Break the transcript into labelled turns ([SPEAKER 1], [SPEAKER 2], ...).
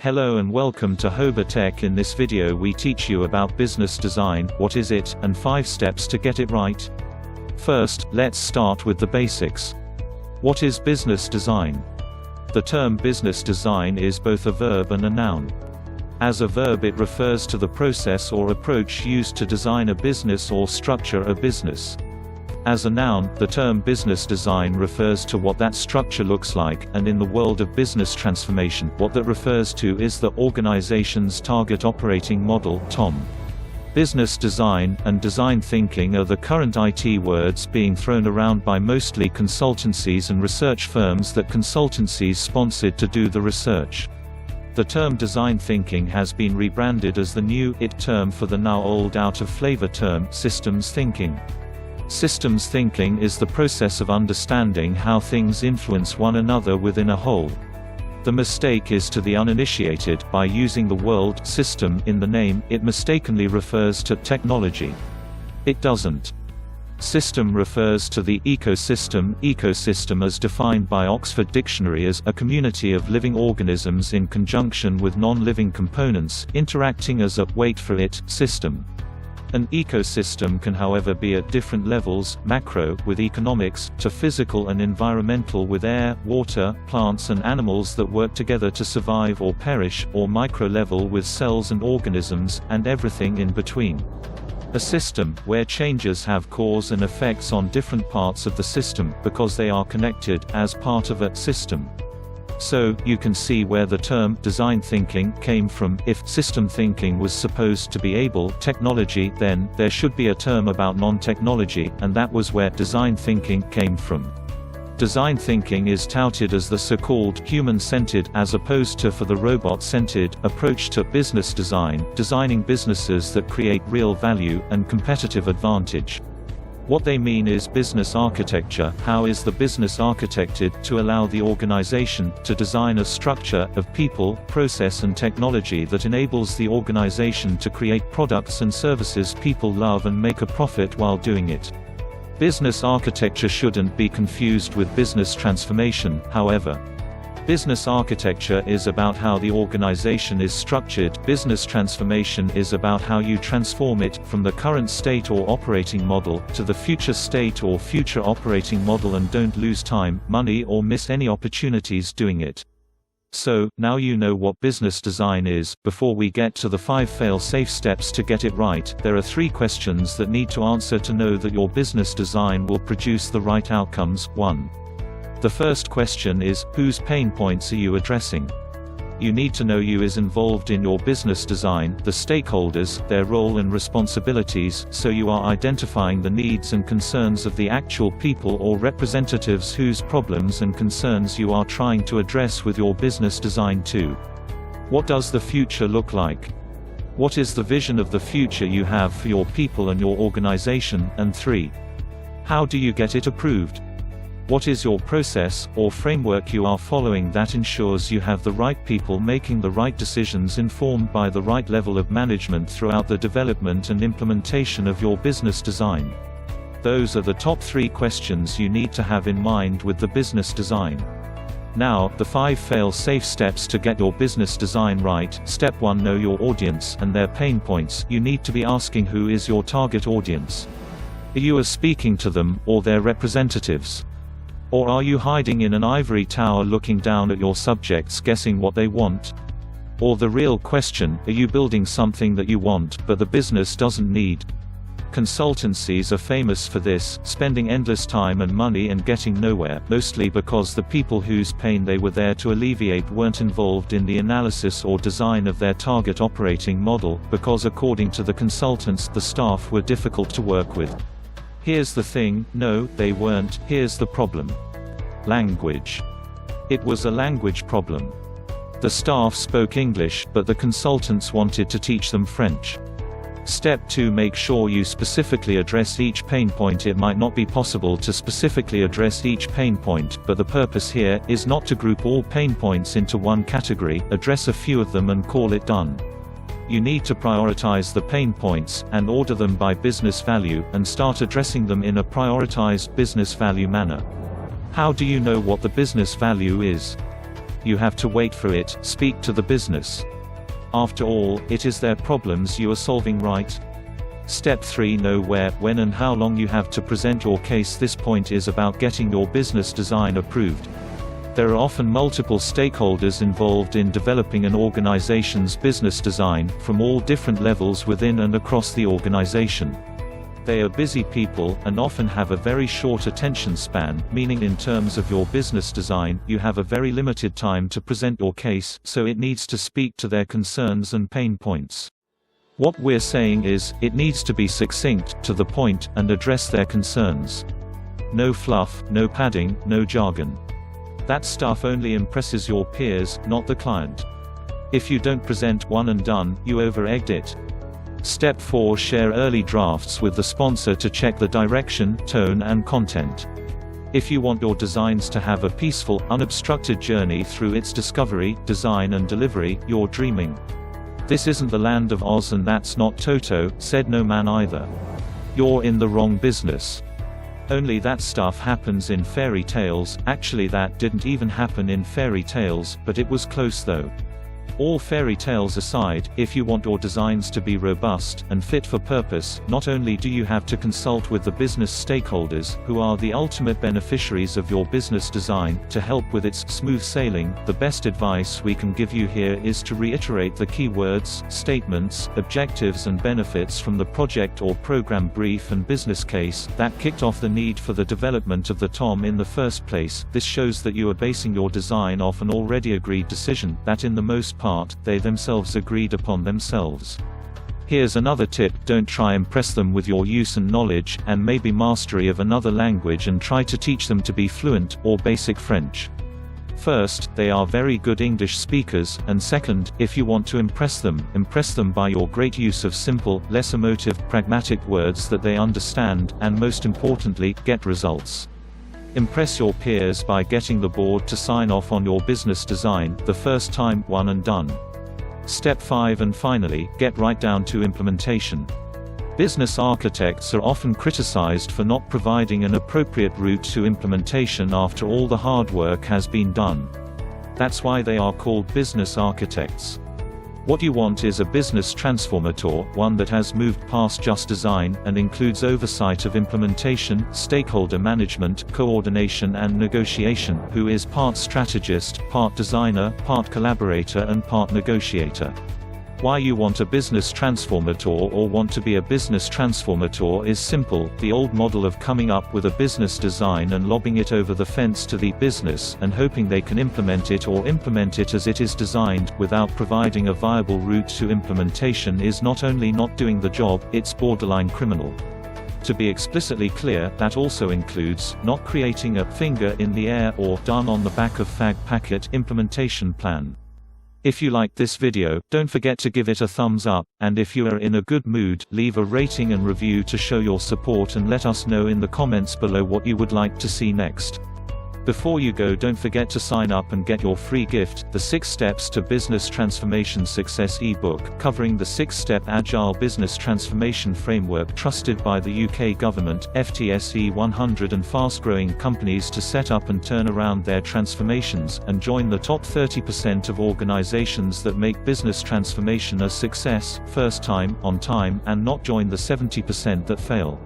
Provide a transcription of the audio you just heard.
[SPEAKER 1] Hello and welcome to HOBA Tech. In this video we teach you about business design, what is it, and 5 steps to get it right. First, let's start with the basics. What is business design? The term business design is both a verb and a noun. As a verb, it refers to the process or approach used to design a business or structure a business. As a noun, the term business design refers to what that structure looks like, and in the world of business transformation, what that refers to is the organization's target operating model (TOM). Business design and design thinking are the current IT words being thrown around by mostly consultancies and research firms that consultancies sponsored to do the research. The term design thinking has been rebranded as the new IT term for the now old out-of-flavor term systems thinking. Systems thinking is the process of understanding how things influence one another within a whole. The mistake is to the uninitiated: by using the word system in the name, it mistakenly refers to technology. It doesn't. System refers to the ecosystem. Ecosystem, as defined by Oxford Dictionary, as a community of living organisms in conjunction with non-living components, interacting as a, wait for it, system. An ecosystem can however be at different levels: macro, with economics, to physical and environmental, with air, water, plants and animals that work together to survive or perish, or micro level, with cells and organisms, and everything in between. A system, where changes have cause and effects on different parts of the system, because they are connected, as part of a system. So, you can see where the term design thinking came from. If system thinking was supposed to be able technology, then there should be a term about non-technology, and that was where design thinking came from. Design thinking is touted as the so-called human-centered, as opposed to for the robot-centered, approach to business design, designing businesses that create real value and competitive advantage. What they mean is business architecture. How is the business architected to allow the organization to design a structure of people, process and technology that enables the organization to create products and services people love and make a profit while doing it. Business architecture shouldn't be confused with business transformation, however. Business architecture is about how the organization is structured. Business transformation is about how you transform it, from the current state or operating model, to the future state or future operating model, and don't lose time, money or miss any opportunities doing it. So, now you know what business design is. Before we get to the 5 fail-safe steps to get it right, there are 3 questions that need to answer to know that your business design will produce the right outcomes. 1. The first question is, whose pain points are you addressing? You need to know who is involved in your business design, the stakeholders, their role and responsibilities, so you are identifying the needs and concerns of the actual people or representatives whose problems and concerns you are trying to address with your business design. 2. What does the future look like? What is the vision of the future you have for your people and your organization? And 3. How do you get it approved? What is your process, or framework you are following that ensures you have the right people making the right decisions, informed by the right level of management throughout the development and implementation of your business design? Those are the top 3 questions you need to have in mind with the business design. Now, the 5 fail-safe steps to get your business design right. Step 1: know your audience and their pain points. You need to be asking, who is your target audience? Are you speaking to them, or their representatives? Or are you hiding in an ivory tower looking down at your subjects, guessing what they want? Or the real question, are you building something that you want, but the business doesn't need? Consultancies are famous for this, spending endless time and money and getting nowhere, mostly because the people whose pain they were there to alleviate weren't involved in the analysis or design of their target operating model, because according to the consultants, the staff were difficult to work with. Here's the thing: no, they weren't. Here's the problem. Language. It was a language problem. The staff spoke English, but the consultants wanted to teach them French. Step 2: make sure you specifically address each pain point. It might not be possible to specifically address each pain point, but the purpose here is not to group all pain points into one category. Address a few of them and call it done. You need to prioritize the pain points, and order them by business value, and start addressing them in a prioritized business value manner. How do you know what the business value is? you have to wait for it, speak to the business. After all, it is their problems you are solving, right? Step 3. Know where, when and how long you have to present your case. This point is about getting your business design approved. There are often multiple stakeholders involved in developing an organization's business design, from all different levels within and across the organization. They are busy people, and often have a very short attention span, meaning in terms of your business design, you have a very limited time to present your case, so it needs to speak to their concerns and pain points. What we're saying is, it needs to be succinct, to the point, and address their concerns. No fluff, no padding, no jargon. That stuff only impresses your peers, not the client. If you don't present one and done, you over-egged it. Step 4. Share early drafts with the sponsor to check the direction, tone and content. If you want your designs to have a peaceful, unobstructed journey through its discovery, design and delivery, you're dreaming. This isn't the land of Oz and that's not Toto, said no man either. You're in the wrong business. Only that stuff happens in fairy tales. Actually, that didn't even happen in fairy tales, but it was close though. All fairy tales aside, if you want your designs to be robust and fit for purpose, not only do you have to consult with the business stakeholders, who are the ultimate beneficiaries of your business design, to help with its smooth sailing. The best advice we can give you here is to reiterate the key words, statements, objectives and benefits from the project or program brief and business case that kicked off the need for the development of the TOM in the first place. This shows that you are basing your design off an already agreed decision, that in the most part, they themselves agreed upon themselves. Here's another tip: don't try impress them with your use and knowledge, and maybe mastery of another language, and try to teach them to be fluent, or basic French. First, they are very good English speakers, and second, if you want to impress them by your great use of simple, less emotive, pragmatic words that they understand, and most importantly, get results. Impress your peers by getting the board to sign off on your business design, the first time, one and done. Step 5. And finally, get right down to implementation. Business architects are often criticized for not providing an appropriate route to implementation after all the hard work has been done. That's why they are called business architects. What you want is a business transformator, one that has moved past just design, and includes oversight of implementation, stakeholder management, coordination and negotiation, who is part strategist, part designer, part collaborator and part negotiator. Why you want a business transformator or want to be a business transformator is simple: the old model of coming up with a business design and lobbing it over the fence to the business, and hoping they can implement it as it is designed, without providing a viable route to implementation, is not only not doing the job, it's borderline criminal. To be explicitly clear, that also includes not creating a finger in the air or done on the back of fag packet implementation plan. If you liked this video, don't forget to give it a thumbs up, and if you are in a good mood, leave a rating and review to show your support, and let us know in the comments below what you would like to see next. Before you go, don't forget to sign up and get your free gift, the 6 Steps to Business Transformation Success ebook, covering the 6-step Agile Business Transformation Framework trusted by the UK government, FTSE 100 and fast-growing companies to set up and turn around their transformations, and join the top 30% of organizations that make business transformation a success, first time, on time, and not join the 70% that fail.